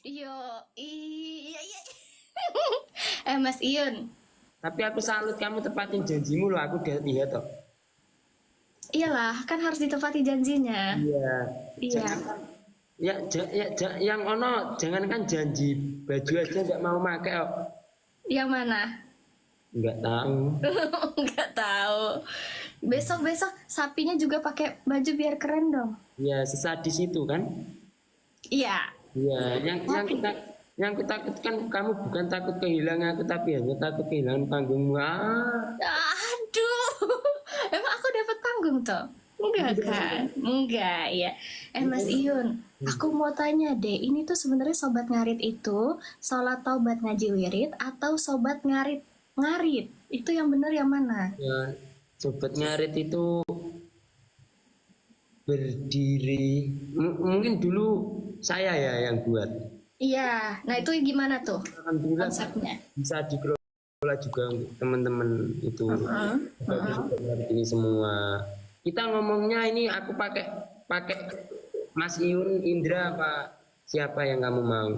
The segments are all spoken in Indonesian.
Iya, iya, iya. Mas Iyun, Tapi aku salut kamu tepatin janjimu loh, aku udah lihat toh. iyalah, kan harus ditepati janjinya. Iya. Iya, Jangan yang ono jangankan janji baju aja nggak mau pakai kok. yang mana? Nggak tahu. Nggak tahu. Besok-besok sapinya juga pakai baju biar keren dong. Ya sesadis itu kan. Iya. Iya, yang aku takutkan kamu bukan takut kehilangan aku tapi hanya takut kehilangan panggungmu. Ah, Aduh, emang aku dapat panggung toh? Enggak kan? Enggak ya. Mas Iyun, aku mau tanya deh, ini tuh sebenarnya sobat ngarit itu sholat taubat ngaji wirid atau sobat ngarit ngarit? Itu yang benar yang mana? ya, sobat ngarit itu berdiri. Mungkin dulu saya ya yang buat. Iya, nah itu gimana tuh Alhamdulillah konsepnya? bisa dikelola juga untuk teman-teman itu. Bagi sobat ngarit ini semua. Kita ngomongnya ini aku pakai pakai Mas Iun, Indra apa siapa yang kamu mau?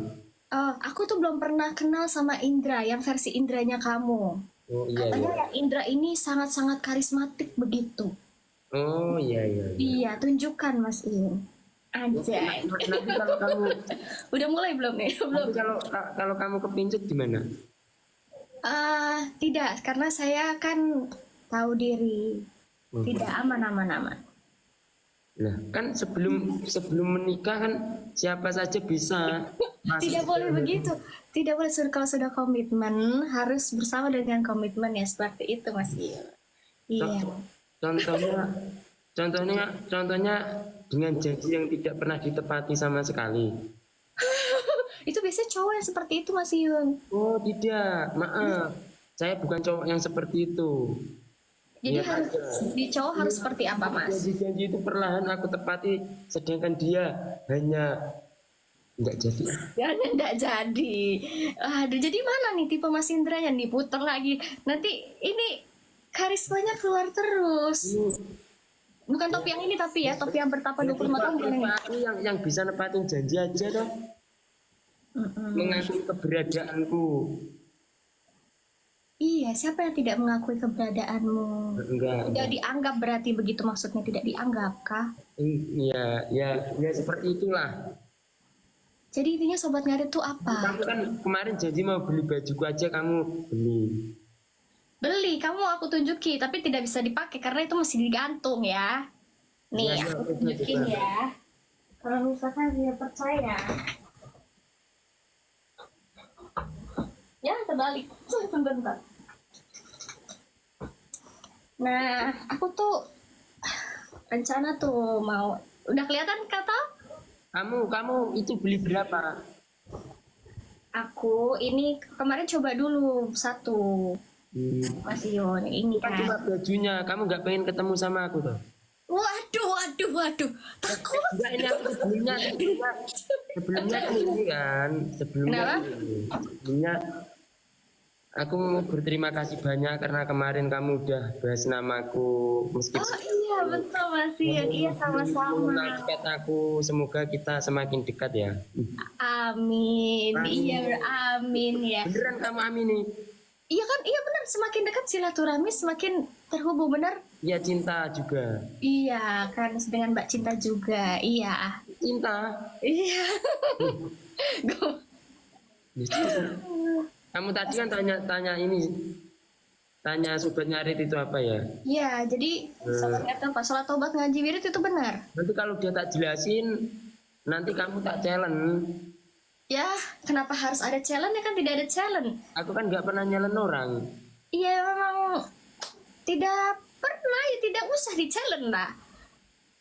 Oh, aku tuh belum pernah kenal sama Indra, yang versi Indranya kamu. Oh iya Katanya iya. yang Indra ini sangat-sangat karismatik begitu. Oh iya iya. Iya. Iya, tunjukkan Mas Iyun. Anjay. Nanti kalau kamu Udah mulai belum nih? Belum. nanti kalau kamu kepincut gimana? Tidak, karena saya kan tahu diri. Hmm. Tidak aman. Nah, kan sebelum sebelum menikah kan siapa saja bisa masuk. Tidak boleh begitu. Tidak boleh kalau sudah komitmen harus bersama dengan komitmen ya seperti itu Mas Iyun. Iya. Contohnya contohnya dengan janji yang tidak pernah ditepati sama sekali. Itu biasanya cowok yang seperti itu Mas Iyun. Oh tidak, maaf. Saya bukan cowok yang seperti itu. Jadi Lihat harus aja. di cowok harus seperti apa Mas? Janji-janji itu perlahan aku tepati, sedangkan dia hanya nggak jadi. Ya enggak jadi. Aduh, jadi mana nih tipe Mas Indranya nih puter lagi. Nanti ini karismanya keluar terus. Bukan topi yang ini tapi ya, topi yang bertapa 25 tahun bukan yang ini. Aku yang bisa nepatin janji aja dong, mengakui keberadaanku. Iya, siapa yang tidak mengakui keberadaanmu? Enggak. Tidak dianggap berarti begitu maksudnya tidak dianggap kah? Ya seperti itulah. Jadi intinya sobat ngarit itu apa? Kamu kan kemarin janji mau beli bajuku aja kamu beli. Beli, kamu aku tunjuki, tapi tidak bisa dipakai karena itu masih digantung ya. Nih, Iya, aku iya, tunjukin iya. ya. Kalau misalkan dia percaya, ya terbalik. Sebentar. Nah, aku tuh rencana tuh mau, udah kelihatan kata? Kamu itu beli berapa? Aku ini kemarin coba dulu satu. Mas Ion, ini Kan cuma kan. bajunya, kamu nggak pengen ketemu sama aku tuh. Waduh. Takut. Enggak, ini aku sebelumnya aku ini kan, Kenapa? sebelumnya aku mau berterima kasih banyak karena kemarin kamu udah bahas namaku meski Oh iya, betul Mas Ion. Iya, sama-sama. dekat aku, semoga kita semakin dekat ya. Amin. Amin. Iya, amin ya. Beneran kamu amini? Iya kan, iya benar. Semakin dekat silaturahmi, semakin terhubung benar. Ya cinta juga. Iya, kan dengan Mbak Cinta juga. Iya. Cinta. Iya. Kamu tadi kan tanya ini, tanya sobat ngarit itu apa ya? Iya, jadi sobat ngarit apa? Sholat taubat ngaji wirid itu benar. Nanti kalau dia tak jelasin, nanti kamu tak challenge. Ya, kenapa harus ada challenge ya kan tidak ada challenge. Aku kan nggak pernah nyalen orang. Iya memang tidak pernah ya tidak usah di challenge lah.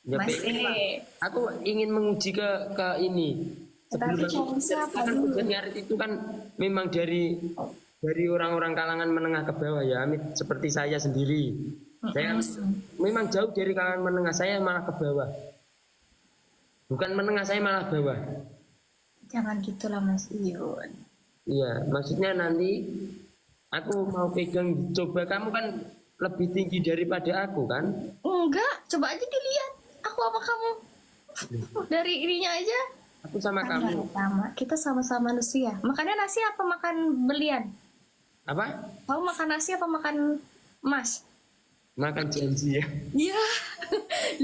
Ya, pengen lah. Aku ingin menguji ke ini. Tapi challenge siapa kan dulu? sobat ngarit itu kan memang dari orang-orang kalangan menengah ke bawah ya, seperti saya sendiri. Saya memang jauh dari kalangan menengah, saya malah ke bawah. Bukan menengah, saya malah bawah. Jangan gitulah Mas Iyun. Iya, maksudnya nanti aku mau pegang, coba kamu kan lebih tinggi daripada aku kan? Enggak, coba aja dilihat. Aku apa kamu? Dari ininya aja. Aku sama kamu. Sama. Kita sama-sama manusia. Makannya nasi apa makan belian? Apa? Kamu makan nasi apa makan emas? Makan janji ya. Iya.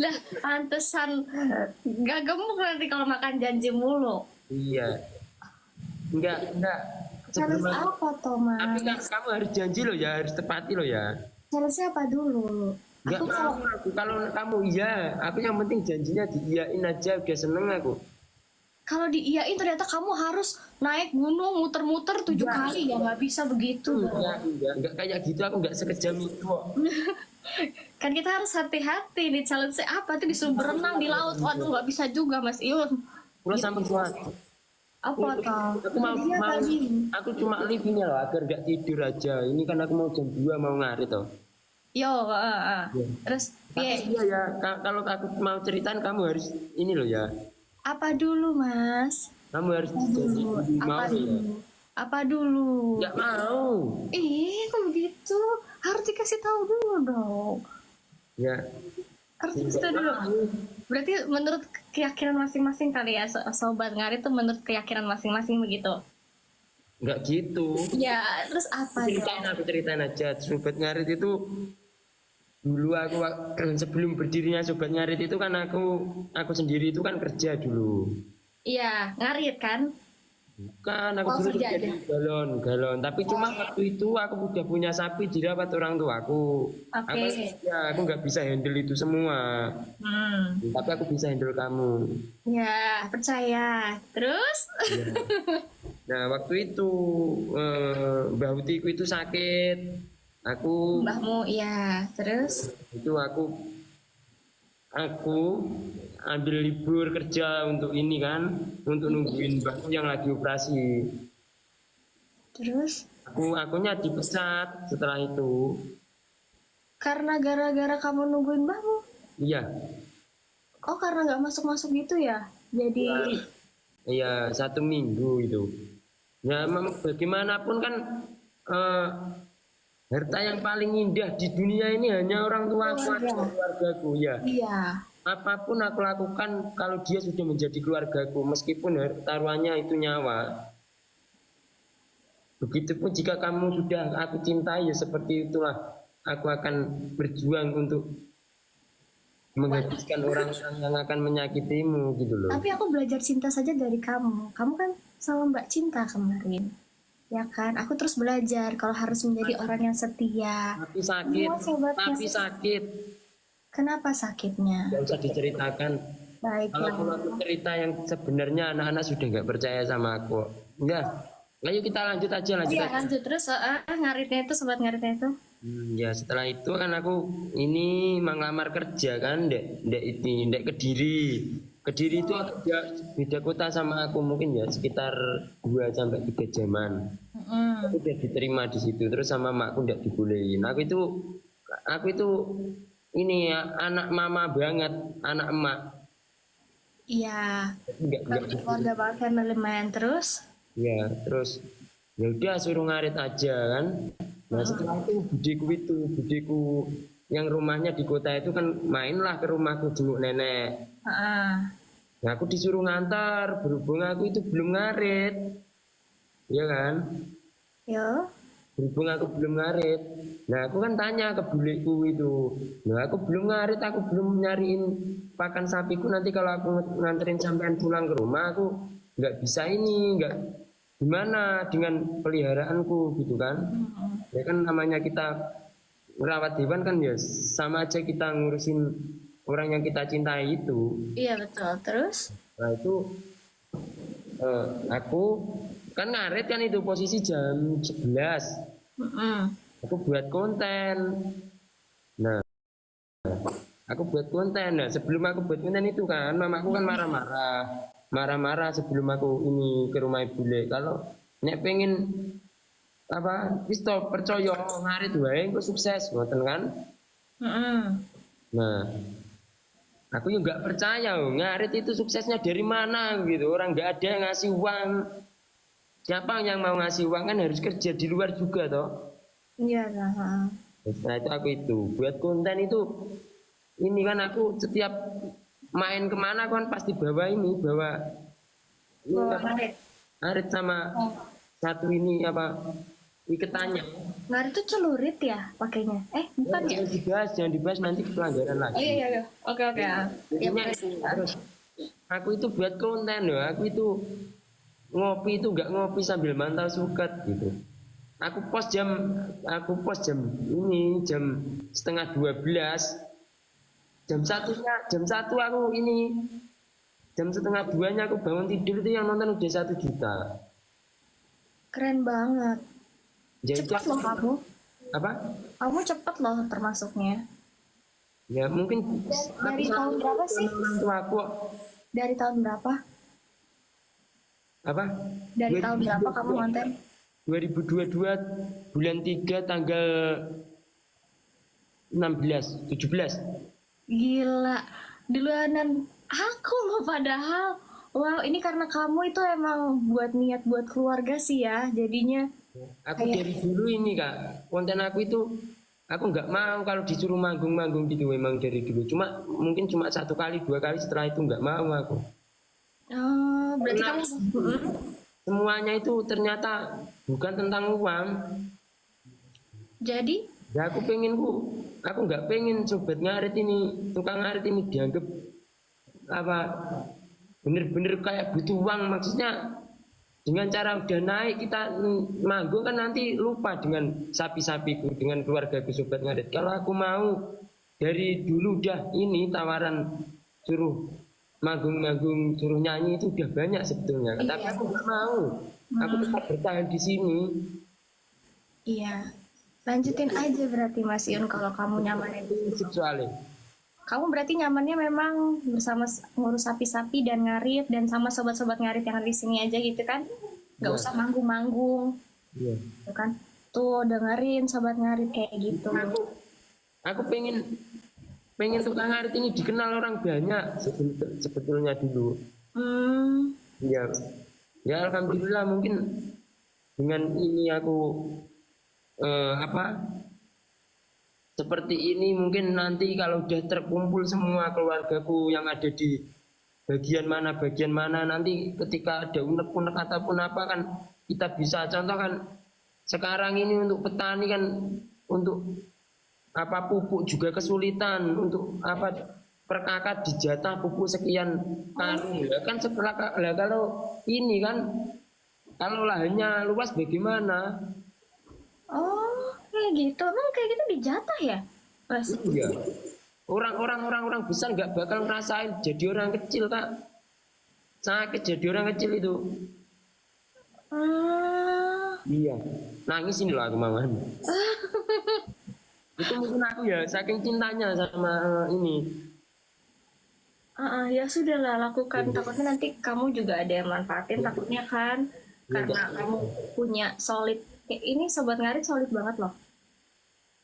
Lah, pantesan gak gemuk nanti kalau makan janji mulu. Iya. Enggak. Challenge Sebelum apa, Thomas? tapi kamu harus janji loh ya, harus tepati loh ya. Challenge apa dulu? Enggak Aku mau aku. Kalau kamu iya, aku yang penting janjinya diiyain aja, udah seneng aku. kalau diiyain ternyata kamu harus naik gunung muter-muter 7 kali ya nggak bisa begitu. Enggak kayak gitu, aku enggak sekejam itu kok. Kan kita harus hati-hati nih challenge apa tuh disuruh berenang di laut. Waduh nggak bisa juga Mas Iun. Pulau sampai kuat. Apa toh? Aku aku cuma live ini loh agar gak tidur aja. Ini kan aku mau jam 2 mau ngarit toh. Yo, terus Tapi iya ya, kalau aku mau ceritain kamu harus ini loh ya. apa dulu Mas? Kamu harus janji mau Apa ya. dulu? Apa dulu? Enggak mau. Kok begitu? Harus dikasih tahu dulu dong. Ya. Harus dikasih tahu dulu. Berarti menurut keyakinan masing-masing kali ya, sobat ngarit itu menurut keyakinan masing-masing begitu. Enggak gitu. Ya, terus apa dong? Aku ceritain aja. Sobat ngarit itu dulu aku sebelum berdirinya Sobat Ngarit itu kan aku sendiri itu kan kerja dulu. Iya, ngarit kan? Bukan, aku dulu kerja kerja di galon. Tapi cuma waktu itu aku udah punya sapi dirawat orang tuaku. Oke. Aku nggak bisa handle itu semua. Tapi aku bisa handle kamu. Ya, percaya. Terus? Nah, waktu itu Mbah Utiku itu sakit. Mbahmu, ya. Terus? Itu aku ambil libur kerja untuk ini kan, untuk nungguin mbahku yang lagi operasi. Terus? Akunya dipecat setelah itu. Karena gara-gara kamu nungguin mbahmu? Iya. Oh, karena nggak masuk-masuk gitu ya? Jadi... Iya, 1 minggu itu. Ya, bagaimanapun kan harta yang paling indah di dunia ini hanya orang tua aku, keluargaku ya. Iya. Apapun aku lakukan kalau dia sudah menjadi keluargaku, meskipun taruhannya itu nyawa. Begitupun jika kamu sudah aku cintai ya seperti itulah. Aku akan berjuang untuk menghabiskan orang-orang yang akan menyakitimu gitu loh. Tapi aku belajar cinta saja dari kamu. Kamu kan sama Mbak Cinta kemarin. Ya kan? Aku terus belajar kalau harus menjadi orang yang setia. Tapi sakit, tapi sakit. Kenapa sakitnya? Gak usah diceritakan. Baiklah. Kalau aku cerita yang sebenarnya anak-anak sudah nggak percaya sama aku. Enggak. Ayo kita lanjut aja. Iya, lanjut terus. Ngaritnya itu, sobat ngaritnya itu. Ya setelah itu kan aku ini mengamar kerja kan, dek Kediri itu agak beda kota sama aku mungkin ya sekitar 2 sampai 3 jaman. Aku udah diterima di situ terus sama makku udah dibolehin. Aku itu ini ya anak mama banget, anak emak. Iya. Enggak Keluarga banget family man terus. ya terus ya udah suruh ngarit aja kan. Nah setelah itu budiku yang rumahnya di kota itu kan mainlah ke rumahku jenguk nenek. Nah aku disuruh ngantar berhubung aku itu belum ngarit, ya kan? Yo. Berhubung aku belum ngarit. Nah aku kan tanya ke buleku itu, nah aku belum ngarit, aku belum nyariin pakan sapiku, nanti kalau aku nganterin sampean pulang ke rumah aku nggak bisa ini, nggak gimana dengan peliharaanku gitu kan? Ya kan namanya kita merawat hewan kan ya sama aja kita ngurusin orang yang kita cintai itu. Iya betul. Terus? Nah itu aku kan ngarit kan itu posisi jam 11. Aku buat konten. Nah sebelum aku buat konten itu kan mamaku kan marah-marah sebelum aku ini ke rumah ibu le. Kalau nek pengen apa pistol percaya ngarit wae engko sukses ngoten kan. Nah aku juga nggak percaya ngarit itu suksesnya dari mana gitu, orang nggak ada yang ngasih uang. Siapa yang mau ngasih uang kan harus kerja di luar juga toh. Iya lah. Nah itu aku itu buat konten itu ini kan aku setiap main kemana kan pasti bawa Ini Bawa apa? ngarit. Ngarit sama Oh. satu ini apa? Iketannya. Ngarit tuh celurit ya pakainya? Bukan ya? Jangan dibahas nanti pelanggaran Oh lagi. iya. Oke. Ya Intinya beres. itu. Terus aku itu buat konten loh. Aku itu ngopi itu nggak ngopi sambil mantau suket gitu. Aku post jam ini jam setengah 12. Jam 1 aku ini jam setengah 2-nya aku bangun tidur itu yang nonton udah 1 juta. Keren banget. Ya itu Cepet loh kamu. apa? Kamu cepet loh termasuknya. Ya mungkin Dari tahun berapa sih? orang tua aku Dari tahun berapa? apa? Dari tahun berapa kamu konten? 2022 bulan 3 tanggal 17. Gila, duluanan aku loh padahal. Wow, ini karena kamu itu emang buat niat buat keluarga sih ya, jadinya. Aku dari dulu ini kak, konten aku itu aku nggak mau kalau disuruh manggung-manggung gitu memang dari dulu. Mungkin cuma 1 kali 2 kali setelah itu nggak mau aku. Oh, berarti Karena kamu. semuanya itu ternyata bukan tentang uang. Jadi, Ya aku nggak pengen sobat ngarit ini, tukang ngarit ini dianggap apa bener-bener kayak butuh uang. Maksudnya dengan cara udah naik kita manggung kan nanti lupa dengan sapi-sapiku, dengan keluargaku sobat ngarit. Kalau aku mau dari dulu udah ini tawaran suruh manggung-manggung, suruh nyanyi itu udah banyak sebetulnya. Iya. Tapi aku nggak mau. Aku tetap bertahan di sini. iya. Lanjutin aja berarti Mas Yun kalau kamu nyamannya. Prinsip soalnya. Kamu berarti nyamannya memang bersama ngurus sapi-sapi dan ngarit dan sama sobat-sobat ngarit yang ada di sini aja gitu kan? Gak Iya. usah manggung-manggung, Iya. gitu kan? Tuh dengerin sobat ngarit kayak gitu. Aku pengen tukang ngarit ini dikenal orang banyak sebetulnya dulu. Hmm, Ya, ya alhamdulillah mungkin dengan ini aku seperti ini mungkin nanti kalau udah terkumpul semua keluargaku yang ada di bagian mana nanti ketika ada unek-unek ataupun apa kan kita bisa contoh kan sekarang ini untuk petani kan untuk apa pupuk juga kesulitan untuk apa per kakak dijatah pupuk sekian karung ya kan setelah lah kalau ini kan kalau lahannya luas bagaimana. oh kayak gitu. Emang kayak gitu dijatah ya, Mas? Iya. Orang besar nggak bakal ngerasain jadi orang kecil kak. Sakit jadi orang kecil itu. Hmm, Iya. Nangis ini loh aku malahan. Itu mungkin aku ya saking cintanya sama ini. ya sudah lah lakukan. Takutnya nanti kamu juga ada yang manfaatin. Takutnya kan karena kamu punya solid. Ini sobat ngarit solid banget loh.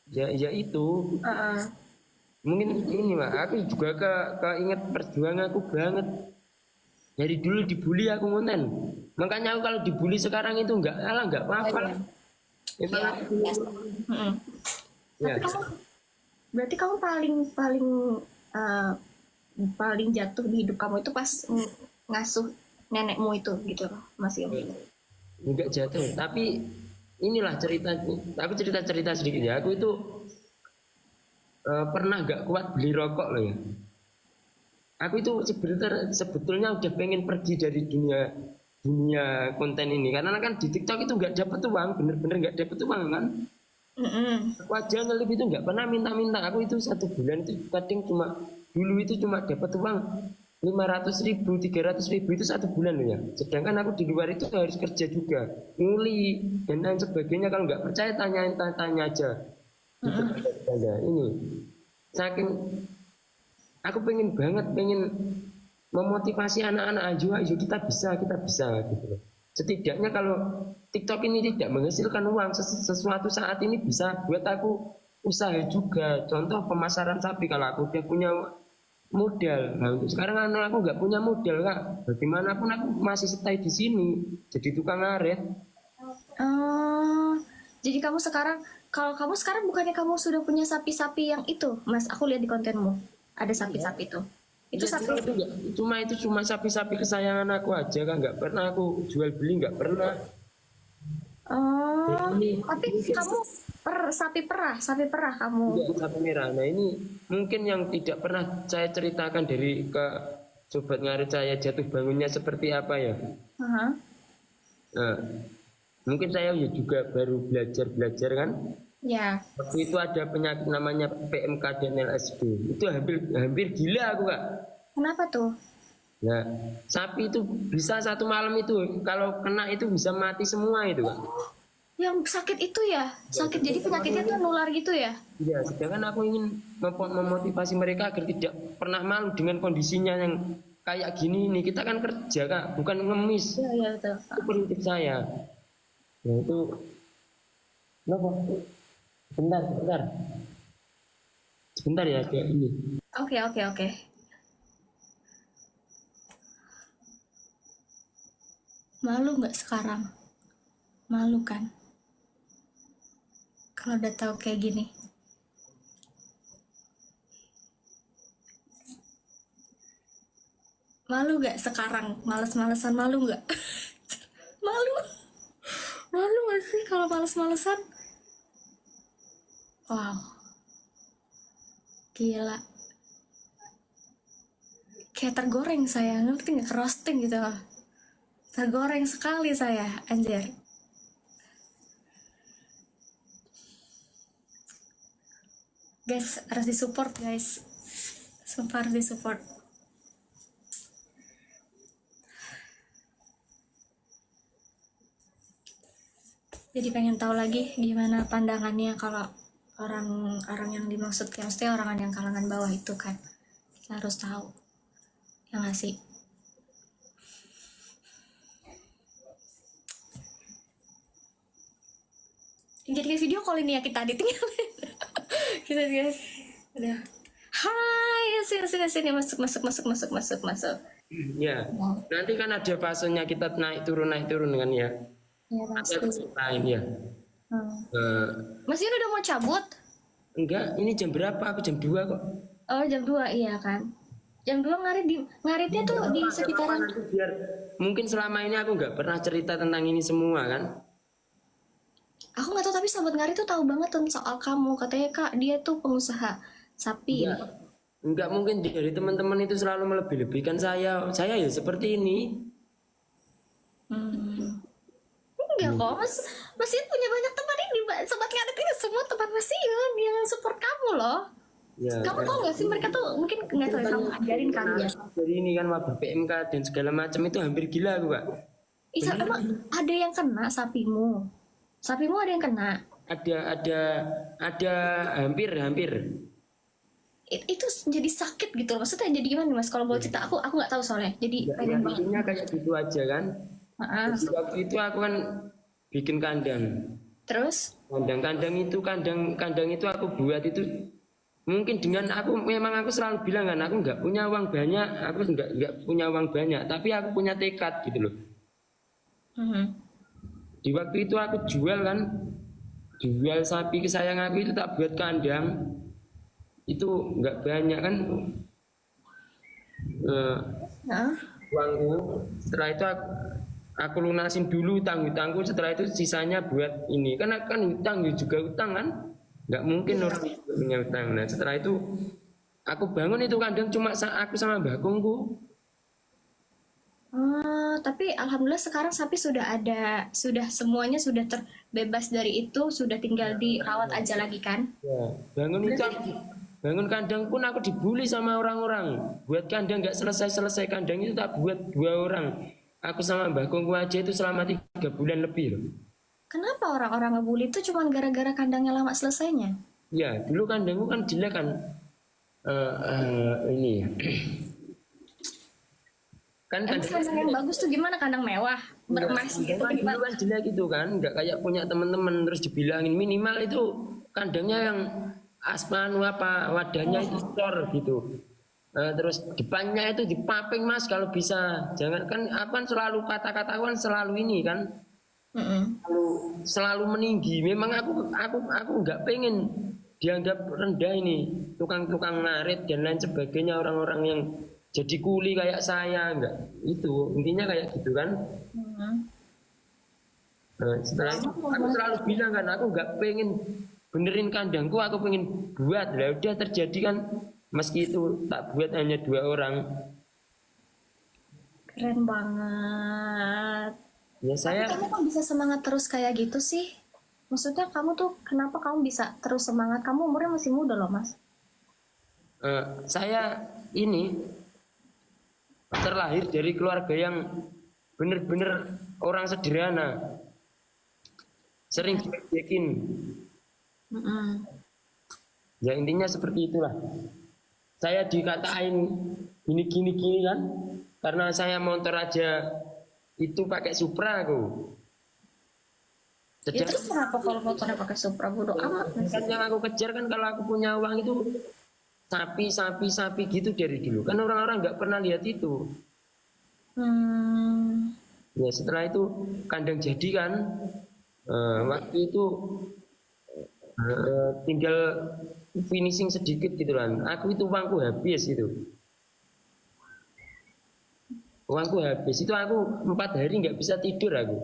Ya itu. Mungkin ini mah aku juga keinget perjuangan aku banget. Dari dulu dibully aku konten. Makanya aku kalau dibully sekarang itu nggak apa-apa. Emang aku- Mm-mm. ya. Tapi kamu berarti kamu paling jatuh di hidup kamu itu pas ngasuh nenekmu itu gitu loh, Mas Yung. Enggak jatuh tapi inilah cerita aku cerita sedikit ya aku itu pernah nggak kuat beli rokok loh ya aku itu sebetulnya udah pengen pergi dari dunia konten ini karena kan di TikTok itu nggak dapet uang bener-bener nggak dapet uang kan. Aku aja nge-live itu nggak pernah minta-minta aku itu 1 bulan itu kadang dulu itu cuma dapat uang 500.000 300.000 itu 1 bulan loh ya sedangkan aku di luar itu harus kerja juga nguli dan lain sebagainya kalau nggak percaya tanya aja gitu. Ada ini saking aku pengen memotivasi anak-anak ayo kita bisa gitu loh. Setidaknya kalau TikTok ini tidak menghasilkan uang sesuatu saat ini bisa buat aku usaha juga contoh pemasaran sapi kalau aku udah punya modal. Nah untuk sekarang kan aku nggak punya modal kak. Bagaimanapun aku masih stay di sini jadi tukang ngaret. Oh, jadi kalau kamu sekarang bukannya kamu sudah punya sapi-sapi yang itu, Mas? Aku lihat di kontenmu ada sapi-sapi itu. Itu Ya, sapi. itu cuma sapi-sapi kesayangan aku aja kan, nggak pernah aku jual beli, nggak pernah. Oh, Ini tapi mungkin kamu sapi perah kamu. juga sapi merah. Nah ini mungkin yang tidak pernah saya ceritakan dari ke sobat ngarit saya jatuh bangunnya seperti apa ya. Aha. Nah, mungkin saya ya juga baru belajar kan. Ya, Waktu itu ada penyakit namanya PMK dan LSD. Itu hampir hampir gila aku kak. kenapa tuh? Nah, sapi itu bisa satu malam itu kalau kena itu bisa mati semua itu kak. Yang sakit itu ya? Sakit jadi penyakitnya tuh nular gitu ya? Ya, sedangkan aku ingin memotivasi mereka agar tidak pernah malu dengan kondisinya yang kayak gini nih. Kita kan kerja kak, bukan ngemis. Iya, iya betul. Itu prinsip saya. Nah itu, kenapa? Sebentar. Sebentar ya kayak ini. Oke, oke, oke. Malu nggak sekarang? Malu kan? Kalau udah tahu kayak gini. Malu nggak sekarang? Males-malesan malu nggak? Malu. Malu nggak sih kalau males-malesan? Wow, gila. Kayak tergoreng saya, ngerti nggak? Roasting gitu. Tergoreng sekali saya, anjir. Guys, harus disupport guys. Sumpah harus disupport. Jadi pengen tahu lagi gimana pandangannya kalau orang-orang yang dimaksud, maksudnya orang yang kalangan bawah itu kan. Kita harus tahu. Ya nggak sih? Jadi video call ini ya kita ditinggalin. Kita guys. Udah. Hai, sini masuk. Ya, nanti kan ada fasenya kita naik turun kan ya. Ya Ada pasti. lain ya. Mas Yun udah mau cabut? Enggak, ini jam berapa? Aku jam 2 kok. Oh jam 2 iya kan. Jam 2 ngaritnya tuh di sekitaran. Nanti biar mungkin selama ini aku nggak pernah cerita tentang ini semua kan. Aku nggak tahu tapi sahabat ngarit tuh tahu banget tentang soal kamu. Katanya kak dia tuh pengusaha sapi. Enggak mungkin dari teman-teman itu selalu melebih-lebihkan saya. Saya ya seperti ini. Enggak kok, Mas Yun punya banyak teman ini, Mbak. Sobat ngarit ini semua teman Mas Yun yang support kamu loh. Ya, Kamu tau gak sih mereka tuh mungkin nggak tahu kamu ajarin kali ya. dari ini kan wabah PMK dan segala macam itu hampir gila aku kak. Iya emang ada yang kena sapimu. Sapimu ada yang kena. Ada hampir. Itu jadi sakit gitu loh. Maksudnya jadi gimana Mas? Kalau boleh cerita aku nggak tahu soalnya. Jadi Ya, pengen banget. intinya kayak gitu aja kan. Heeh. Jadi waktu itu aku kan bikin kandang. Terus? Kandang itu aku buat itu mungkin dengan aku selalu bilang kan aku nggak punya uang banyak, aku nggak punya uang banyak, tapi aku punya tekad gitu loh. Di waktu itu aku jual sapi kesayangan aku itu tak buat kandang itu nggak banyak kan Nah. uangku. Setelah itu aku lunasin dulu utang-utangku, setelah itu sisanya buat ini karena kan hutang juga utang kan, nggak mungkin orang punya utang. Nah setelah itu aku bangun itu kandang cuma aku sama mbakungku. Tapi alhamdulillah sekarang sapi sudah ada, sudah semuanya sudah terbebas dari itu, sudah tinggal dirawat aja lagi kan? Ya, bangun kandang pun aku dibully sama orang-orang. Buat kandang nggak selesai kandang itu tak buat 2 orang. Aku sama mbakungku aja itu selama 3 bulan lebih loh. Kenapa orang-orang ngebully itu cuma gara-gara kandangnya lama selesainya? Ya, dulu kandangku kan jelek kan. Ini kan Emang kandang yang bagus tuh gimana? Kandang mewah, beremas gitu kan dulu gimana? kan jelek gitu kan, nggak kayak punya teman-teman terus dibilangin minimal itu kandangnya yang aspan apa wadahnya itu cor gitu. Terus depannya itu dipaping mas kalau bisa, jangan kan apa kan selalu kata-kata kan selalu ini kan selalu meninggi. Memang aku nggak pengen dianggap rendah ini tukang-tukang ngarit dan lain sebagainya, orang-orang yang jadi kuli kayak saya, enggak. Itu intinya kayak gitu kan. Hmm. Nah, setelah itu aku selalu bilang kan, aku nggak pengen benerin kandangku, aku pengen buat. Lah udah terjadi kan, meski itu tak buat hanya 2 orang. Keren banget. Ya Tapi saya kamu kok bisa semangat terus kayak gitu sih? Maksudnya kamu tuh kenapa kamu bisa terus semangat? Kamu umurnya masih muda loh, Mas. saya ini terlahir dari keluarga yang bener-bener orang sederhana, sering diledekin. Mm-mm. Ya intinya seperti itulah. Saya dikatain gini kan, karena saya motor aja itu pakai Supra aku. Ya Sedangkan terus kenapa kalau motornya pakai Supra bodo amat? kan yang aku kejar kan kalau aku punya uang itu sapi gitu dari dulu. Kan orang-orang nggak pernah lihat itu. Hmm. Ya setelah itu kandang jadi kan, waktu itu tinggal finishing sedikit gitu kan. Aku itu uangku habis itu. Uangku habis itu aku 4 hari nggak bisa tidur aku.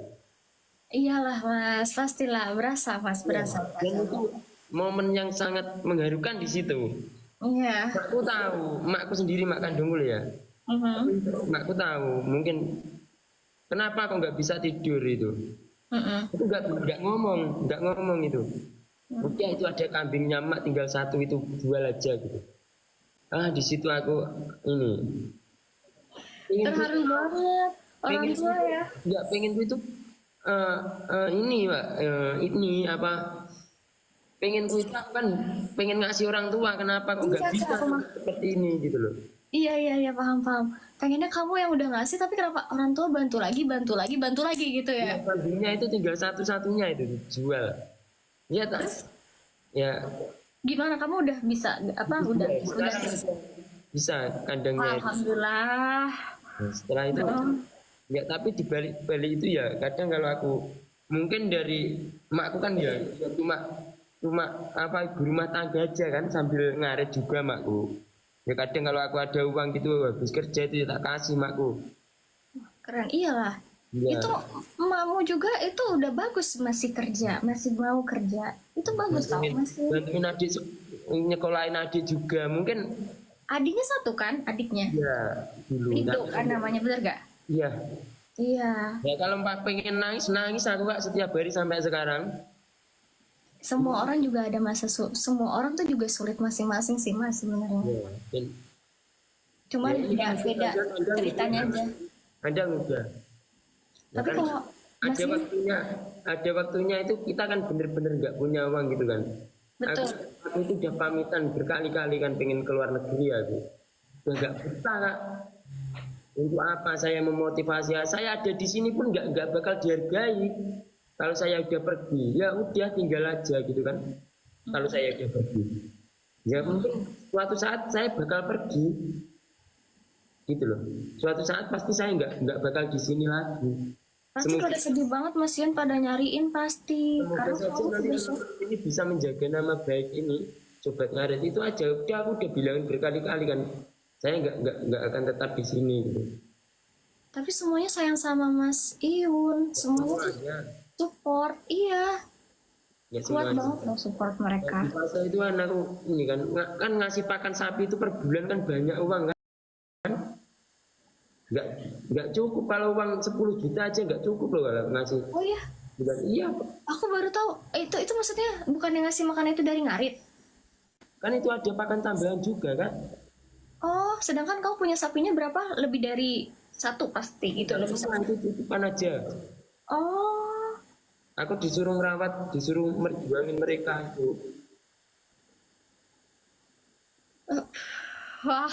Iyalah Mas, pastilah berasa Mas, berasa. Dan itu momen yang sangat mengharukan di situ. Iya. Makku tahu, makku sendiri, mak kandungku ya. Mhm. Makku tahu, mungkin kenapa kok nggak bisa tidur itu. Mm-mm. Itu nggak ngomong itu. Udah itu ada kambingnya mak tinggal 1 itu jual aja gitu. Di situ aku ini pengen Terharu banget orang pengen tua ya. nggak pengen itu ini pak, ini apa, pengen itu kan pengen ngasih orang tua, kenapa kok nggak Iya bisa Kak, aku mah. seperti ini gitu loh. Iya paham. Pengennya kamu yang udah ngasih tapi kenapa orang tua bantu lagi gitu Ya, ya. kambingnya itu tinggal satu-satunya itu dijual. Ya tak, ya Gimana kamu udah bisa apa udah sekarang bisa kandangnya. Alhamdulillah. Nah, setelah itu Oh, ya, tapi di balik itu ya kadang kalau aku mungkin dari makku kan ya cuma cuma apa, ibu rumah tangga aja kan, sambil ngaret juga makku. Ya kadang kalau aku ada uang gitu habis kerja itu ya tak kasih makku. keren iyalah. Ya, Itu emakmu juga itu udah bagus masih kerja, masih mau kerja. Itu bagus tau masih. bantuin adik nyekolahin adik juga mungkin Adiknya satu kan, adiknya. ya dulu. Itu kan namanya bener gak? Iya. Iya. Ya kalau Mbak pengen nangis nangis aku Kak setiap hari sampai sekarang. Semua orang juga ada semua orang tuh juga sulit masing-masing sih mas sebenarnya. Ya, dan Cuman ya, beda ceritanya aja. kadang udah. Ya Tapi kan kalau ada masih waktunya itu kita kan bener-bener nggak punya uang gitu kan. betul. Aku itu udah pamitan berkali-kali kan pengen keluar negeri aku. Udah nggak bisa Kak. Untuk apa saya memotivasi? Saya ada di sini pun nggak bakal dihargai. Kalau saya udah pergi, ya udah tinggal aja gitu kan. Kalau saya udah pergi, ya mungkin suatu saat saya bakal pergi, gitu loh. Suatu saat pasti saya nggak bakal di sini lagi. Pasti Semoga pada sedih banget Mas Ian pada nyariin pasti. semoga Karena saja kamu nanti sudah teman-teman ini bisa menjaga nama baik ini, Sobat Ngaret itu aja. Udah aku udah bilangin berkali-kali kan, saya nggak akan tetap di sini gitu. tapi semuanya sayang sama Mas Iun. Semuanya tuh Semuanya, support. Iya. ya Kuat semuanya. banget loh support mereka. Di fase itu kan aku ini kan kan ngasih pakan sapi itu per bulan kan banyak uang kan, nggak nggak cukup. Kalau uang 10 juta aja nggak cukup loh kalau ngasih Oh iya, bulan. Iya aku baru tahu. Itu maksudnya bukan yang ngasih makan itu dari ngarit. kan itu ada pakan tambahan juga kan. Oh, sedangkan kamu punya sapinya berapa? Lebih dari satu pasti gitu lebih Semua itu titipan aja. Oh, Aku disuruh ngerawat, disuruh merjuangin mereka itu. wah.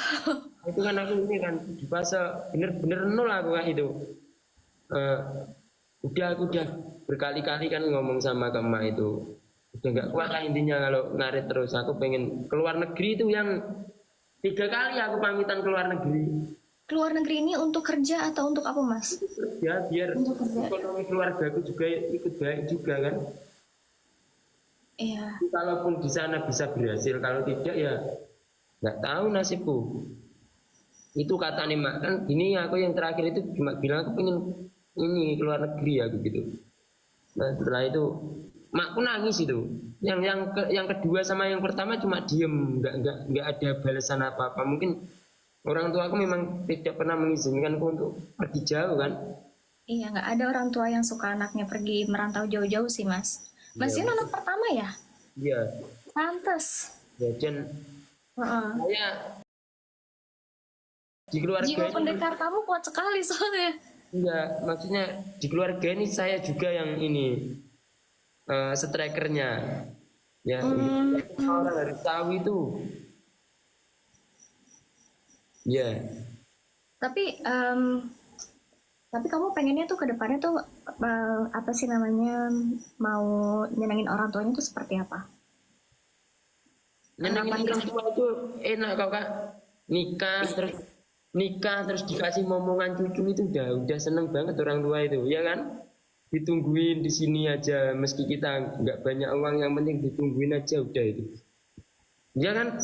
Itu kan aku ini kan di fase bener-bener nol aku kan itu. Eh, aku udah berkali-kali kan ngomong sama ke emak itu, udah nggak kuat lah intinya kalau ngarit terus. Aku pengen keluar negeri itu yang 3 kali aku pamitan keluar negeri. Keluar negeri ini untuk kerja atau untuk apa, Mas? Ya biar Untuk kerja. ekonomi keluarga aku juga ikut baik juga kan. Iya. Kalaupun di sana bisa berhasil, kalau tidak ya nggak tahu nasibku. Itu kata nih mak kan gini, aku yang terakhir itu cuma bilang aku pengen ini keluar negeri aku gitu. Nah setelah itu makku nangis itu. Yang kedua sama yang pertama cuma diem, nggak ada balasan apa apa. Mungkin orang tua aku memang tidak pernah mengizinkanku untuk pergi jauh kan. Iya, nggak ada orang tua yang suka anaknya pergi merantau jauh-jauh sih, Mas. Mas Iya, Yun anak pertama ya? iya. Pantes. Ya, dan Heeh. saya di keluarga Jiwa ini pendekar kamu kuat sekali soalnya. enggak, maksudnya di keluarga ini saya juga yang ini strikernya. Ya, Hmm, orang harus tahu itu. Ya, tapi tapi kamu pengennya tuh ke depannya tuh apa sih namanya, mau nyenengin orang tuanya tuh seperti apa? nyenengin Harapan orang tua itu enak kok kak. Nikah terus dikasih momongan cucu itu udah seneng banget orang tua itu, ya kan? Ditungguin di sini aja meski kita nggak banyak uang, yang penting ditungguin aja udah itu. Ya kan?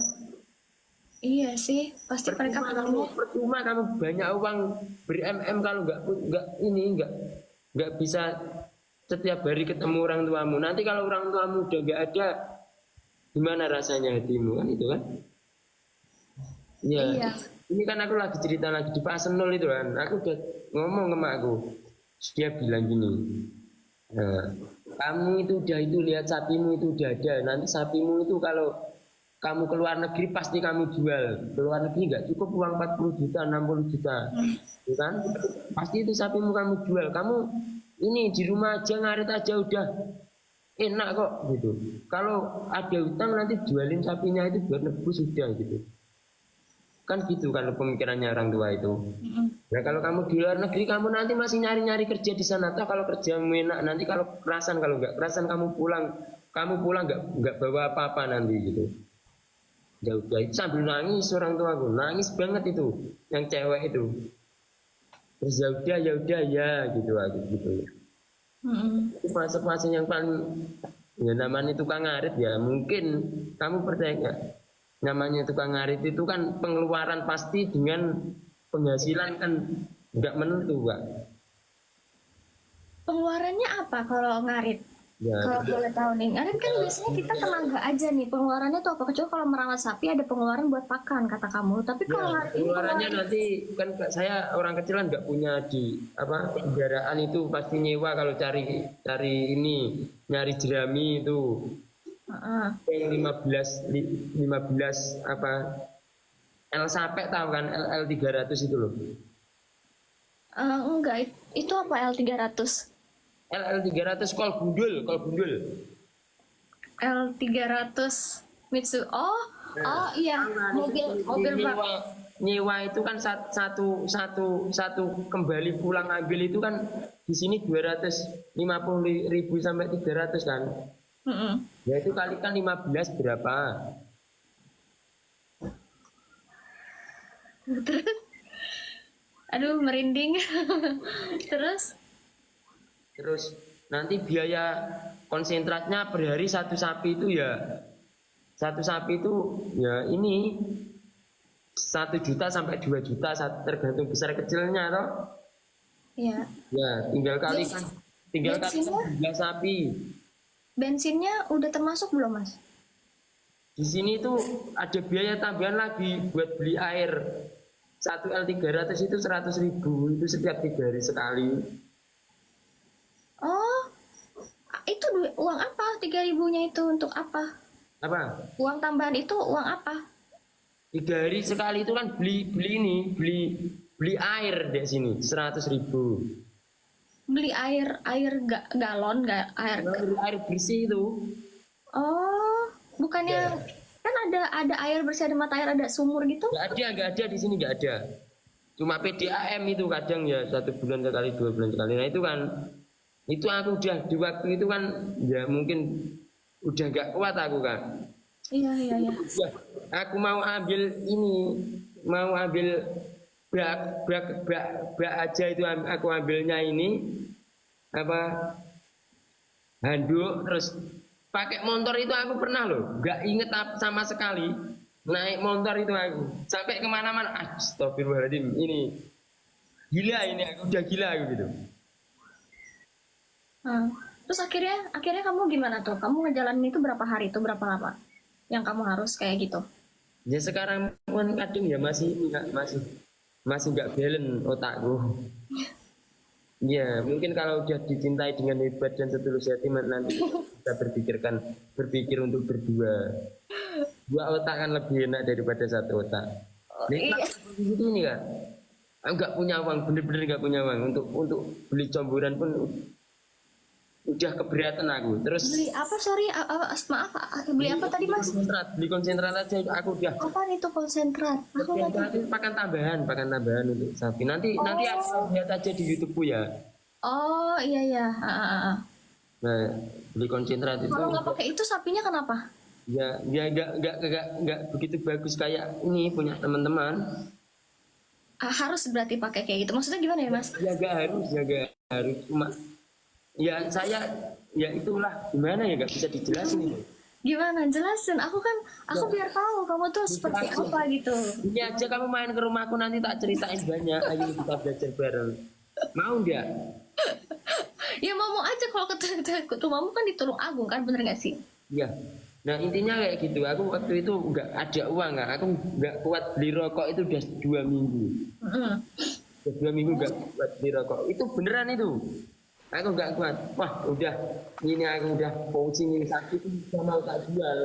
Iya sih, pasti mereka pengennya. Percuma kamu banyak uang ber-MM kalau nggak bisa setiap hari ketemu orang tuamu. Nanti kalau orang tuamu udah nggak ada, gimana rasanya hatimu kan itu kan? Ya, Iya. ini kan aku lagi cerita lagi di fase 0 itu kan. Aku udah ngomong sama aku. Dia bilang gini, nah, kamu itu udah itu lihat sapimu itu udah ada. Nanti sapimu itu kalau kamu keluar negeri pasti kamu jual. Keluar negeri nggak cukup uang 40 juta, 60 juta. Ya kan? Pasti itu sapimu kamu jual. Kamu ini di rumah aja ngarit aja udah enak kok gitu. Kalau ada utang nanti jualin sapinya itu buat nebus sudah gitu. Kan gitu kalau pemikirannya orang tua itu. Nah kalau kamu di luar negeri kamu nanti masih nyari-nyari kerja di sana. Atau kalau kerja enak nanti kalau kerasan, kalau nggak kerasan kamu pulang nggak bawa apa-apa nanti gitu. Ya udah itu sambil nangis orang tua aku, nangis banget itu yang cewek itu. Terus ya udah ya gitu aku gitu. Mm-mm. Itu fase-fase yang paling, ya namanya tukang ngarit ya mungkin kamu percaya nggak, namanya tukang ngarit itu kan pengeluaran pasti dengan penghasilan kan nggak menentu Kak. Pengeluarannya apa kalau ngarit? Ya, Kalau boleh tahu nih, ngarit kan biasanya kita tenaga aja nih. Pengeluarannya tuh apa? Kecuali kalau merawat sapi ada pengeluaran buat pakan kata kamu. Tapi ya kalau ngarit ini pengeluarannya pengeluaran. nanti kan saya orang kecil kan nggak punya di apa kendaraan, itu pasti nyewa kalau cari cari ini nyari jerami itu Heeh. yang 15 apa L sampai tahu kan, L 300 itu loh. Enggak, itu apa L300? L 300 kol gundul, kol gundul. L300 Mitsu. Oh iya, mobil mobil bak. Nyewa itu kan satu kembali pulang ambil itu kan di sini 250.000 sampai 300 kan. Mm-mm. Ya itu kalikan 15 berapa? Terus, aduh merinding. Terus, Terus nanti biaya konsentratnya per hari satu sapi itu ya ini 1 juta sampai 2 juta tergantung besar kecilnya toh. ya Ya tinggal kalikan bensinnya, jumlah sapi. bensinnya udah termasuk belum mas? Di sini tuh ada biaya tambahan lagi buat beli air. 1 L 300 itu 100.000 itu setiap 3 hari sekali. Oh, itu uang apa? 3.000-nya itu untuk apa? Apa? Uang tambahan itu uang apa? 3 hari sekali itu kan beli air di sini 100.000. Beli air galon, nggak air. Air bersih itu. Oh, bukannya Ya. kan ada air bersih, ada mata air, ada sumur gitu? Nggak ada di sini nggak ada. Cuma PDAM itu kadang ya 1 bulan sekali, 2 bulan sekali. Nah itu kan, itu aku udah di waktu itu kan ya mungkin udah nggak kuat aku kan. Iya iya iya. Ya, aku mau ambil bak aja itu aku ambilnya ini apa handuk, terus pakai motor itu aku pernah loh, nggak inget sama sekali naik motor itu aku sampai kemana-mana. Astagfirullahaladzim, ini gila, ini aku udah gila aku gitu. Hmm. Terus akhirnya kamu gimana tuh? Kamu ngejalanin itu berapa hari itu berapa lama? Yang kamu harus kayak gitu. Ya sekarang pun kadang ya masih ini Kak, masih nggak balance otakku. Ya mungkin kalau udah dicintai dengan hebat dan setulus hati nanti kita berpikir untuk berdua. Dua otak kan lebih enak daripada satu otak. Oh, Nih iya. itu ini Kak, aku nggak punya uang, bener-bener nggak punya uang untuk beli comburan pun udah keberatan aku. Terus Beli apa? Sorry, maaf. Beli apa tadi mas? beli konsentrat aja aku udah. Apa itu konsentrat? Aku nggak tahu. Konsentrat itu pakan tambahan untuk sapi. Nanti aku lihat aja di YouTubeku ya. Oh iya iya. Nah, beli konsentrat itu Kalau nggak pakai itu sapinya kenapa? ya nggak begitu bagus kayak ini punya teman-teman. Harus berarti pakai kayak gitu. Maksudnya gimana ya mas? Ya nggak harus cuma ya saya ya itulah gimana ya nggak bisa dijelasin ini. Gimana? Jelasin. Aku biar tahu kamu tuh seperti apa gitu. Ini aja kamu main ke rumahku nanti tak ceritain banyak. Ayo kita belajar bareng. Mau nggak? Ya mau aja kalau ke rumahmu kan di Tulung Agung kan bener nggak sih? Iya. Nah intinya kayak gitu. Aku waktu itu nggak ada uang nggak. Aku nggak kuat beli rokok itu udah 2 minggu. Mm-mm. Udah 2 minggu nggak kuat beli rokok. Itu beneran itu. Aku nggak kuat. Wah udah ini aku udah pusing ini sakit udah mau tak jual.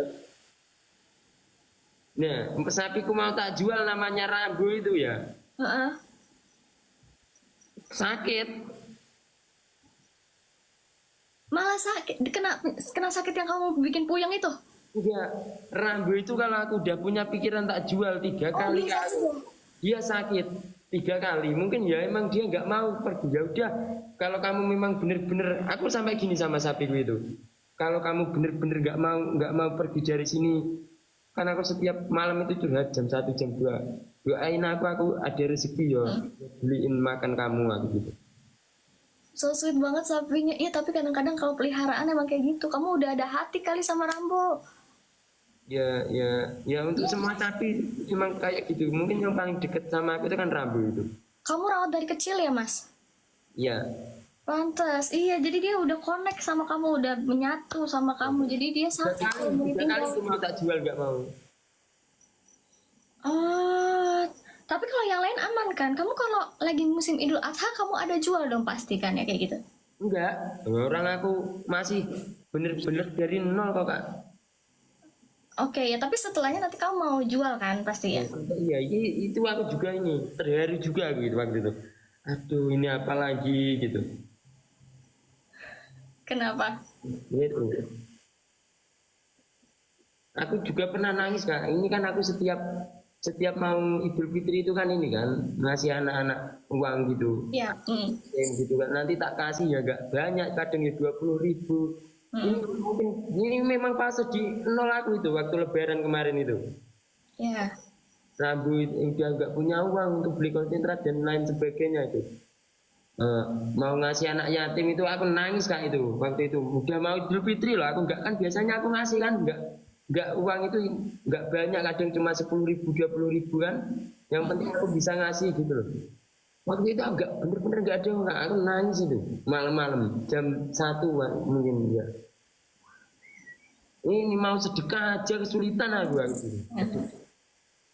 Nah sapiku mau tak jual namanya Rambo itu ya Heeh. sakit. Malah sakit, kena sakit yang kamu bikin puyeng itu. Enggak, Rambo itu kalau aku udah punya pikiran tak jual 3 kali Bisa kali, tuh. dia sakit 3 kali. Mungkin ya emang dia nggak mau pergi. Ya udah, kalau kamu memang bener-bener, aku sampai gini sama sapiku itu. Kalau kamu bener-bener nggak mau pergi dari sini, kan aku setiap malam itu curhat jam 1 jam 2. Doain aku ada rezeki ya, beliin makan kamu aku gitu. So sweet banget sapinya. Iya tapi kadang-kadang kalau peliharaan emang kayak gitu. Kamu udah ada hati kali sama Rambo. Ya untuk semua sapi emang kayak gitu. Mungkin yang paling deket sama aku itu kan Rambo itu. Kamu rawat dari kecil ya mas? Ya, Pantes, iya jadi dia udah connect sama kamu, udah menyatu sama kamu. Jadi dia tiga sakit kali, kalau mau tiga kali ditinggal. itu mau tak jual nggak mau. Ah, tapi kalau yang lain aman kan? Kamu kalau lagi musim Idul Adha kamu ada jual dong pasti kan ya kayak gitu. Enggak, orang aku masih bener-bener dari nol kok Kak. Oke ya, tapi setelahnya nanti kamu mau jual kan pasti ya. Iya, itu aku juga ini terharu juga gitu waktu itu. Aduh, ini apa lagi gitu. Kenapa? Gitu. Aku juga pernah nangis Kak. Ini kan aku setiap mau Idul Fitri itu kan ini kan ngasih anak-anak uang gitu. Ya. Yang gitu kan nanti tak kasih ya gak banyak, kadang ya 20.000. Ini memang fase di nol aku itu waktu Lebaran kemarin itu. Ya. Rabu itu udah nggak punya uang untuk beli konsentrat dan lain sebagainya itu. Mau ngasih anak yatim itu aku nangis Kak itu waktu itu. Udah mau Idul Fitri loh, aku nggak, kan biasanya aku ngasih kan nggak uang itu nggak banyak, kadang cuma 10.000 20.000 kan. Yang penting aku bisa ngasih gitu loh. Waktu itu agak bener-bener nggak ada uang, Kak. Aku nangis itu malam-malam jam 1 mungkin ya. Ini mau sedekah aja kesulitan aku.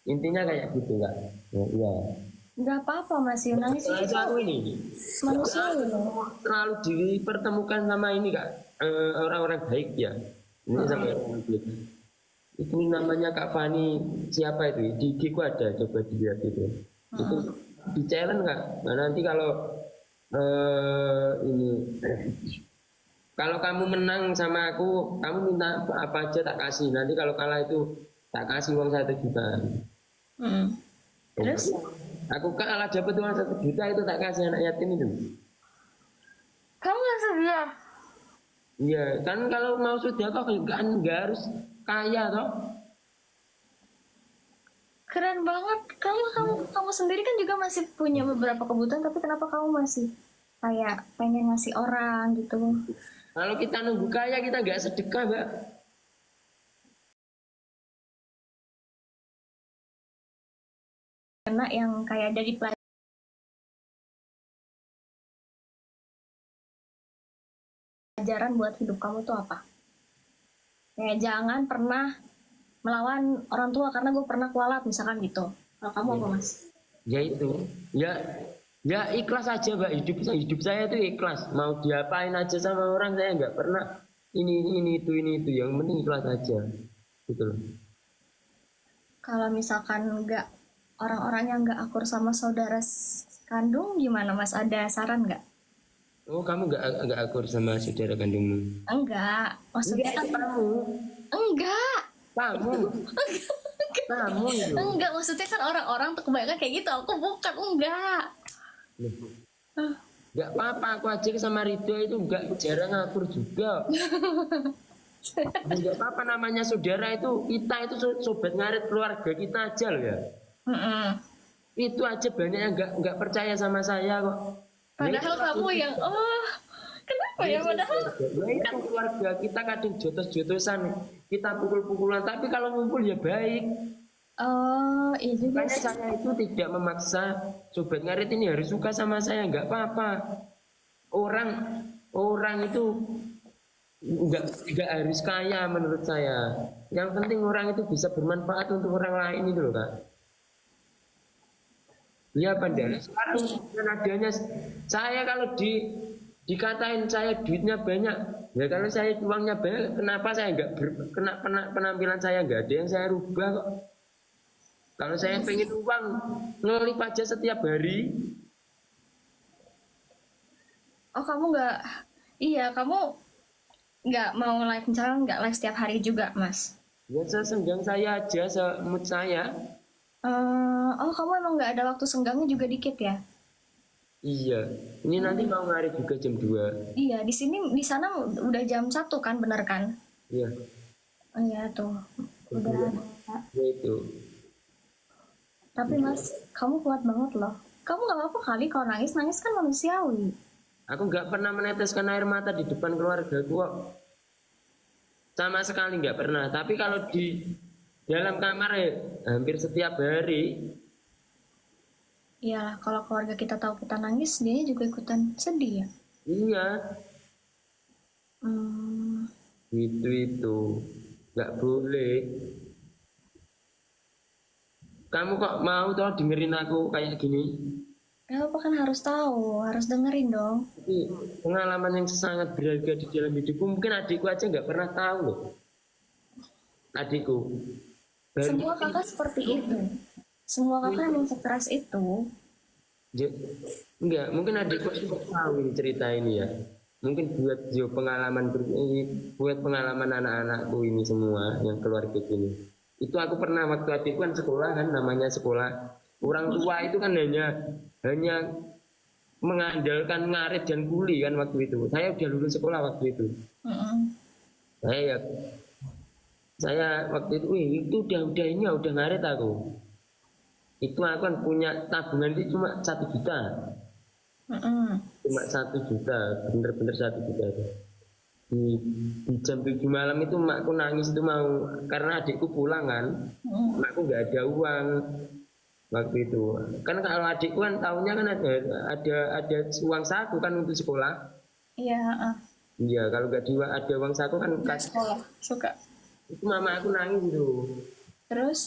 Intinya kayak gitu Kak. Ya. Nggak apa-apa Mas Yun, nangis Setelah itu itu aku ini manusia loh. selalu dipertemukan sama ini Kak, orang-orang baik ya. Ini sama orang baik. Itu namanya Kak Fani, siapa itu? Di IG ku ada, coba dilihat itu. Itu di challenge Kak. Nah, nanti kalau ini kalau kamu menang sama aku, kamu minta apa aja tak kasih. Nanti kalau kalah itu tak kasih uang 1 juta. Terus? Aku kalah dapat uang 1 juta itu tak kasih anak yatim itu. Kamu nggak sedia? Iya, kan kalau mau sudah kok nggak harus kaya toh. Keren banget. Kamu sendiri kan juga masih punya beberapa kebutuhan, tapi kenapa kamu masih kayak pengen ngasih orang gitu? Kalau kita nunggu kaya kita nggak sedekah Mbak. kena yang kayak dari pelajaran buat hidup kamu tuh apa? Kayak jangan pernah melawan orang tua karena gue pernah kualat misalkan gitu. Kalau kamu apa mas? Ya itu, ya ikhlas aja mbak, hidup saya itu ikhlas, mau diapain aja sama orang saya nggak pernah ini itu, yang penting ikhlas aja gitu loh. Kalau misalkan nggak orang-orang yang nggak akur sama saudara kandung gimana mas? Ada saran nggak? Oh kamu nggak akur sama saudara kandungmu? Enggak, maksudnya kan Kamu, enggak, kamu, kamu itu. enggak maksudnya kan orang-orang tuh kebanyakan kayak gitu. Aku bukan, enggak. Loh, nggak apa-apa, aku aja sama Ridho itu nggak jarang akur juga. Nggak apa-apa, namanya saudara itu, kita itu sobat ngarit keluarga kita aja loh ya. Mm-mm. Itu aja banyak yang nggak percaya sama saya kok. Padahal kamu yang kenapa ya padahal? Nah, itu keluarga kita kadang jotos-jotosan, kita pukul-pukulan, tapi kalau ngumpul ya baik. Oh, iya juga Makanya sih. saya itu tidak memaksa sobat ngarit ini harus suka sama saya, nggak apa-apa. Orang itu nggak harus kaya menurut saya. Yang penting orang itu bisa bermanfaat untuk orang lain itu loh kak. Iya pandai. Sekarang dengan adanya saya kalau dikatain saya duitnya banyak, ya kalau saya uangnya banyak, kenapa saya nggak penampilan saya nggak ada yang saya rubah kok. Kalau saya pengen uang ngelip aja setiap hari. Oh, kamu nggak, iya kamu nggak mau live misalnya nggak live setiap hari juga, Mas. Ya sesenggang saya aja, semut saya. Oh, kamu emang nggak ada waktu senggangnya juga dikit ya? Iya, ini nanti mau ngarit juga jam 2. Iya, di sana udah jam 1 kan, bener kan? Iya, Oh iya tuh, udah ada. ya itu. Tapi Mas, kamu kuat banget loh. Kamu nggak apa-apa kali kalau nangis, nangis kan manusiawi. Aku nggak pernah meneteskan air mata di depan keluarga kok. Sama sekali nggak pernah. Tapi kalau di dalam kamar ya hampir setiap hari. Iyalah, kalau keluarga kita tahu kita nangis, dia juga ikutan sedih ya. Iya, Hmm, itu nggak boleh. Kamu kok mau toh dengerin aku kayak gini? ya apa kan harus tahu, harus dengerin dong. Ini pengalaman yang sangat berharga di dalam hidupku. Mungkin adikku aja nggak pernah tahu loh. Adikku. Semua kakak seperti itu. Semua kakak emang stres itu. Enggak, mungkin adikku itu nggak tahu ini cerita ini ya. Mungkin buat pengalaman anak-anakku ini semua yang keluarga ini. Itu aku pernah waktu adikku kan sekolah kan, namanya sekolah. Orang tua itu kan hanya mengandalkan ngarit dan kuli kan waktu itu. Saya udah lulus sekolah waktu itu. Mm-mm. Saya waktu itu, itu udah ini ya udah ngarit aku. Itu aku kan punya tabungan itu cuma 1 juta. Mm-mm. Cuma 1 juta, bener-bener 1 juta itu. Di jam 7 malam itu makku nangis itu mau karena adikku pulang kan. Mm-mm. Makku nggak ada uang waktu itu. Kan kalau adikku kan tahunnya kan ada uang saku kan untuk sekolah. Iya, Iya, kalau nggak ada uang saku kan di sekolah suka. itu mama aku nangis itu. Terus,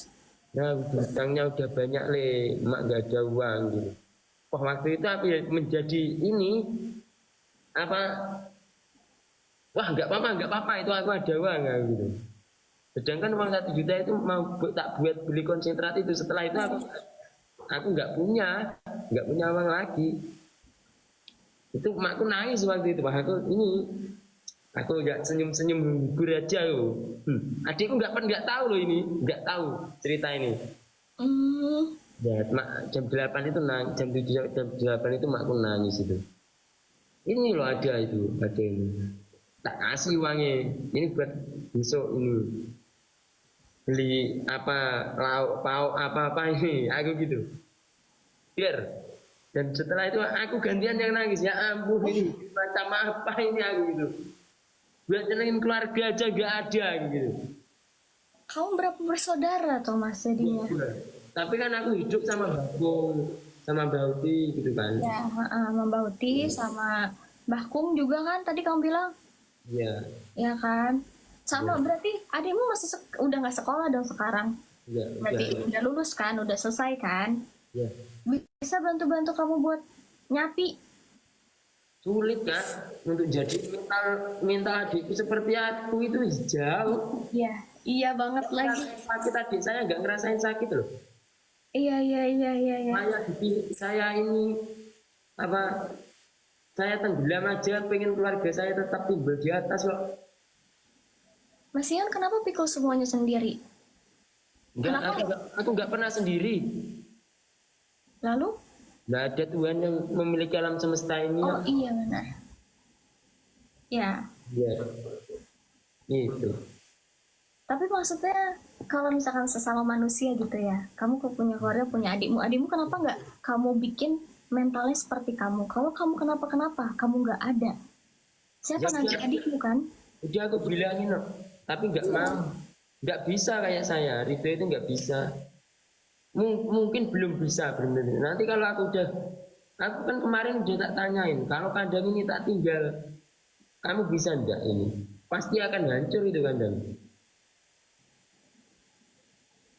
Nah, hutangnya udah banyak le, mak nggak ada uang gitu. Wah waktu itu aku ya menjadi ini apa? Wah nggak apa-apa itu aku ada uang gitu. Sedangkan uang 1 juta itu mau tak buat beli konsentrat itu. Setelah itu aku nggak punya uang lagi. Itu makku nangis waktu itu. Wah aku nggak senyum hibur aja loh. Adikku nggak tahu loh ini, nggak tahu cerita ini. Ya, jam 8 itu jam 7 jam 8 itu makku nangis itu. Ini loh ada ini. Tak kasih uangnya. Ini buat besok ini. Beli apa lauk pauk apa ini aku gitu. Biar dan setelah itu aku gantian yang nangis. Ya ampun ini macam apa ini aku gitu. Buat nyenengin keluarga aja gak ada gitu. kamu berapa bersaudara tuh Mas jadinya? Tapi kan aku hidup sama Bakung, sama Bauti gitu kan. Ya, membauti sama Mbah Kung juga kan tadi kamu bilang, Iya, ya kan? Sama iya, berarti adikmu masih udah nggak sekolah dong sekarang? iya, Berarti udah, udah lulus kan, udah selesai kan? iya. Bisa bantu-bantu kamu buat nyapi. Sulit kak untuk jadi mental mental adikku seperti aku itu jauh. Iya, iya banget lagi. Sakit adik saya nggak ngerasain sakit loh. Iya, iya, iya, iya, iya. Saya ini apa? Saya tenggelam aja, pengen keluarga saya tetap timbul di atas kok. Mas Ian kenapa pikul semuanya sendiri? Enggak, Kenapa? aku nggak pernah sendiri. Lalu? Nggak ada Tuhan yang memiliki alam semesta ini Oh yang iya benar. Ya, ya itu. tapi maksudnya kalau misalkan sesama manusia gitu ya, kamu kok punya keluarga, punya adikmu kenapa nggak kamu bikin mentalnya seperti kamu? Kalau kamu kenapa-kenapa, kamu nggak ada. Siapa Ya, nanti ya, adikmu kan? udah aku bilangin loh, tapi nggak mau. Nggak bisa kayak saya, Ridho itu nggak bisa. Mungkin belum bisa benar. Nanti kalau aku kan kemarin udah tak tanyain, kalau kandang ini tak tinggal, kamu bisa enggak ini? Pasti akan hancur itu kandang.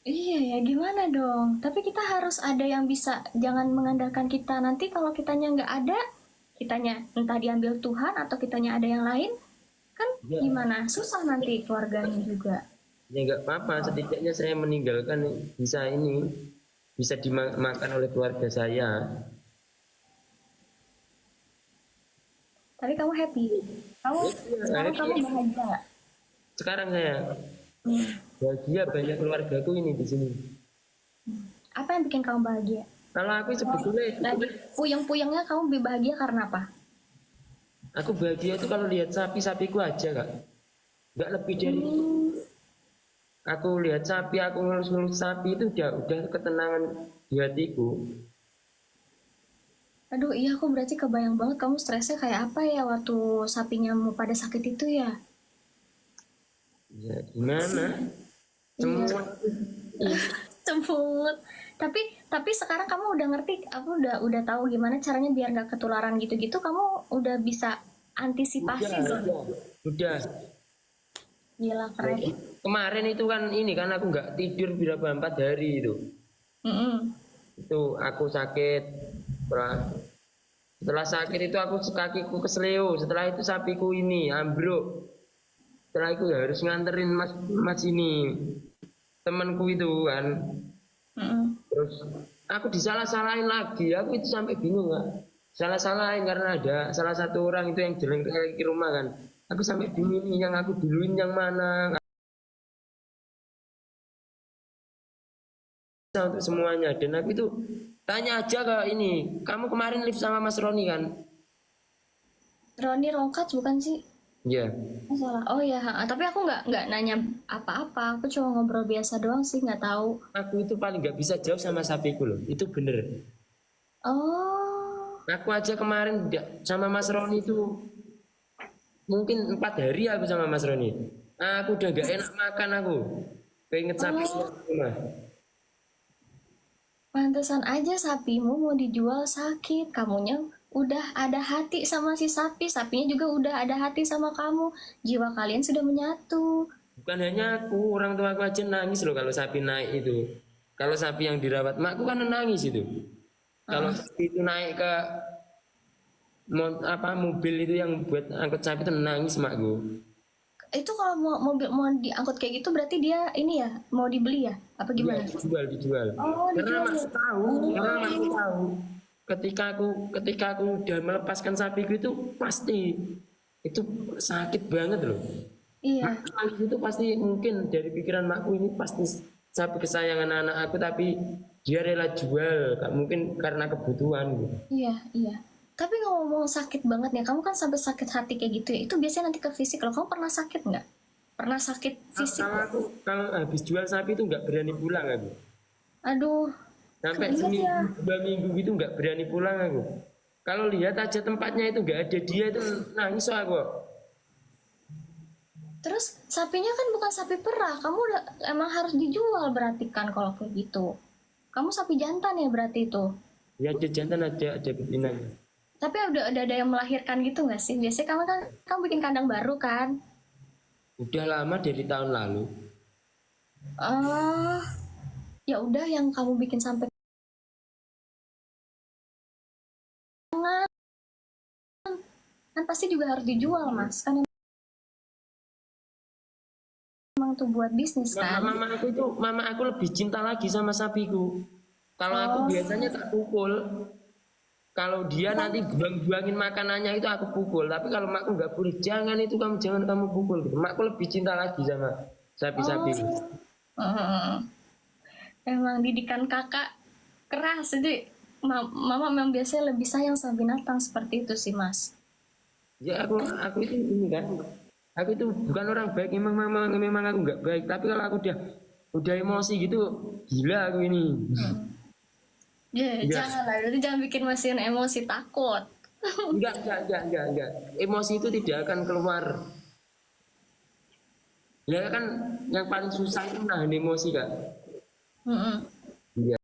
Iya ya, gimana dong? Tapi kita harus ada yang bisa, jangan mengandalkan kita. Nanti kalau kitanya nggak ada, kitanya entah diambil Tuhan atau kitanya ada yang lain, kan Ya, gimana? Susah nanti keluarganya juga. ya nggak apa-apa. Setidaknya saya meninggalkan bisa ini, bisa dimakan oleh keluarga saya. Tapi kamu happy. Kamu sekarang kamu Happy. bahagia nggak? Sekarang saya Hmm. bahagia banyak keluargaku ini di sini. Apa yang bikin kamu bahagia? Kalau aku sebetulnya Lagi puyeng-puyengnya kamu lebih bahagia karena apa? aku bahagia itu kalau lihat sapi-sapiku aja kak. Nggak lebih dari itu. Hmm. Aku lihat sapi, aku ngelus-ngelus sapi itu udah ketenangan di hatiku. Aduh, iya aku berarti kebayang banget kamu stresnya kayak apa ya waktu sapinya mau pada sakit itu ya? Ya gimana? Iya, Semua cemut. Tapi sekarang kamu udah ngerti, aku udah tahu gimana caranya biar nggak ketularan gitu-gitu. Kamu udah bisa antisipasi udah, belum? udah. Gila keren. Kemarin itu kan ini kan aku nggak tidur berapa 4 hari itu. Mm-mm. Itu aku sakit. Setelah sakit itu aku kakiku kesleo. Setelah itu sapiku ini ambruk. Setelah itu ya harus nganterin mas ini temanku itu kan. Mm-mm. Terus aku disalah-salahin lagi. Aku itu sampai bingung nggak. Salah-salahin karena ada salah satu orang itu yang jalan ke rumah kan. Aku sampai bingung nih yang aku duluin yang mana. Untuk semuanya dan aku itu tanya aja ke ini kamu kemarin live sama Mas Roni kan Roni Rongkat bukan sih? ya Oh, salah. Oh ya, tapi aku nggak nanya apa-apa. Aku cuma ngobrol biasa doang sih, nggak tahu. aku itu paling nggak bisa jauh sama sapiku loh itu bener Oh, aku aja kemarin sama Mas Roni itu mungkin 4 hari aku sama Mas Roni aku udah gak enak makan aku keinget sapi oh, rumah pantesan aja sapimu mau dijual sakit. Kamunya udah ada hati sama si sapi, sapinya juga udah ada hati sama kamu. Jiwa kalian sudah menyatu. bukan hanya aku orang tua aku aja nangis loh kalau sapi naik itu kalau sapi yang dirawat makku kan nangis itu kalau sapi itu naik ke mobil itu yang buat angkut sapi itu nangis makku. Itu kalau mau mobil mau diangkut kayak gitu berarti dia ini ya mau dibeli ya? Apa Iya gimana? dijual. Oh, Karena dijual aku ya. tahu, karena aku tahu. Ketika aku udah melepaskan sapiku itu pasti itu sakit banget loh. Iya, Nangis itu pasti mungkin dari pikiran makku ini pasti sapi kesayangan anak aku tapi dia rela jual, mungkin karena kebutuhan gitu. iya, iya. Tapi ngomong sakit banget ya, kamu kan sampai sakit hati kayak gitu ya. Itu biasanya nanti ke fisik. Kalau kamu pernah sakit nggak? Pernah sakit fisik? Kalau habis jual sapi itu nggak berani pulang aku. Aduh, Sampai keringet seminggu ya. 2 minggu gitu nggak berani pulang aku. Kalau lihat aja tempatnya itu nggak ada dia itu nangis aku. Terus sapinya kan bukan sapi perah. Kamu udah emang harus dijual berarti kan kalau kayak gitu. Kamu sapi jantan ya berarti itu. Ya ada jantan ada betinanya. Tapi udah ada yang melahirkan gitu nggak sih? Biasanya kamu bikin kandang baru kan? Udah lama dari tahun lalu. Ah, ya udah yang kamu bikin sampai kan pasti juga harus dijual mas. Kan emang tuh buat bisnis kan? Mama aku lebih cinta lagi sama sapiku. Kalau aku Oh, biasanya tak pukul. Kalau dia nanti buang-buangin makanannya itu aku pukul. Tapi kalau makku nggak boleh, jangan kamu pukul. Gitu. Makku lebih cinta lagi sama sapi-sapi. oh. Emang didikan kakak keras jadi mama memang biasanya lebih sayang sama binatang seperti itu sih mas. Ya aku itu ini kan. Aku itu bukan orang baik, memang aku nggak baik. Tapi kalau aku udah emosi gitu, gila aku ini. Ya Enggak, jangan lah, jadi jangan bikin mesin emosi takut. enggak. Emosi itu tidak akan keluar. Ya kan yang paling susah itu nahan emosi kak. Mm-mm. Iya.